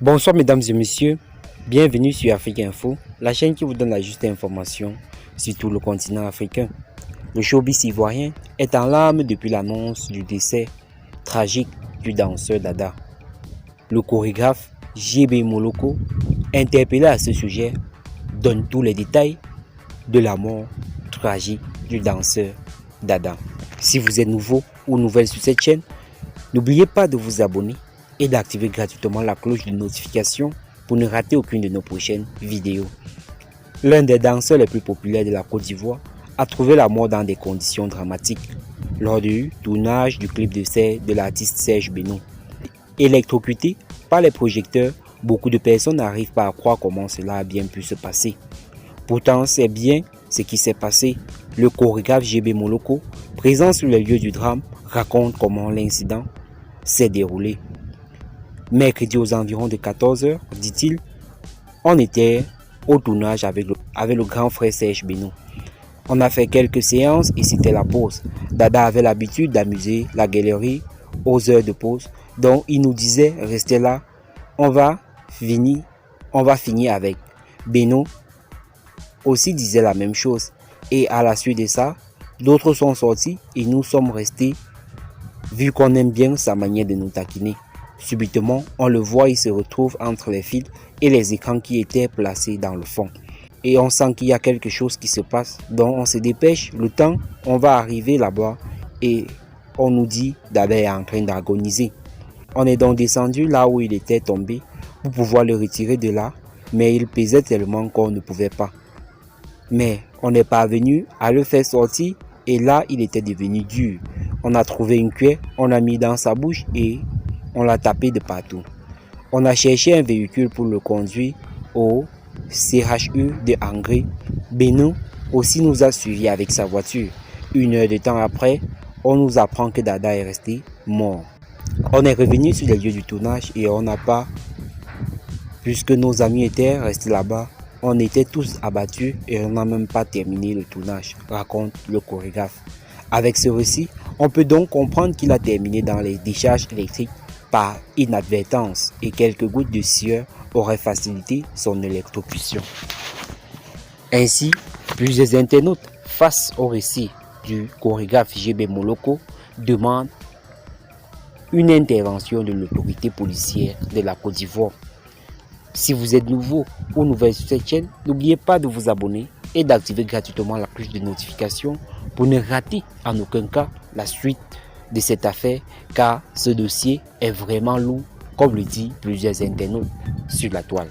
Bonsoir mesdames et messieurs, bienvenue sur Afrique Info, la chaîne qui vous donne la juste information sur tout le continent africain. Le showbiz ivoirien est en larmes depuis l'annonce du décès tragique du danseur Dada. Le chorégraphe JB Moloko, interpellé à ce sujet, donne tous les détails de la mort tragique du danseur Dada. Si vous êtes nouveau ou nouvelle sur cette chaîne, n'oubliez pas de vous abonner et d'activer gratuitement la cloche de notification pour ne rater aucune de nos prochaines vidéos. L'un des danseurs les plus populaires de la Côte d'Ivoire a trouvé la mort dans des conditions dramatiques lors du tournage du clip de l'artiste Serge Beno. Électrocuté par les projecteurs, beaucoup de personnes n'arrivent pas à croire comment cela a bien pu se passer. Pourtant, c'est bien ce qui s'est passé. Le chorégraphe JB Moloko, présent sur les lieux du drame, raconte comment l'incident s'est déroulé. Mercredi aux environs de 14 h, dit-il, on était au tournage avec le grand frère Serge Beno. On a fait quelques séances et c'était la pause. Dada avait l'habitude d'amuser la galerie aux heures de pause, donc il nous disait restez là, on va finir avec. Beno aussi disait la même chose et à la suite de ça, d'autres sont sortis et nous sommes restés vu qu'on aime bien sa manière de nous taquiner. Subitement, on le voit, il se retrouve entre les fils et les écrans qui étaient placés dans le fond. Et on sent qu'il y a quelque chose qui se passe. Donc on se dépêche, le temps, on va arriver là-bas et on nous dit Dada est en train d'agoniser. On est donc descendu là où il était tombé pour pouvoir le retirer de là, mais il pesait tellement qu'on ne pouvait pas. Mais on est parvenu à le faire sortir et là il était devenu dur. On a trouvé une cuillère, on l'a mis dans sa bouche et on l'a tapé de partout. On a cherché un véhicule pour le conduire au CHU de Angré. Beno aussi nous a suivis avec sa voiture. 1 heure de temps après, on nous apprend que Dada est resté mort. On est revenu sur les lieux du tournage et on n'a pas, puisque nos amis étaient restés là-bas, on était tous abattus et on n'a même pas terminé le tournage, raconte le chorégraphe. Avec ce récit, on peut donc comprendre qu'il a terminé dans les décharges électriques par inadvertance et quelques gouttes de sueur auraient facilité son électrocution. Ainsi, plusieurs internautes, face au récit du chorégraphe JB Moloko, demandent une intervention de l'autorité policière de la Côte d'Ivoire. Si vous êtes nouveau ou nouvelle sur cette chaîne, n'oubliez pas de vous abonner et d'activer gratuitement la cloche de notification pour ne rater en aucun cas la suite de cette affaire, car ce dossier est vraiment lourd, comme le disent plusieurs internautes sur la toile.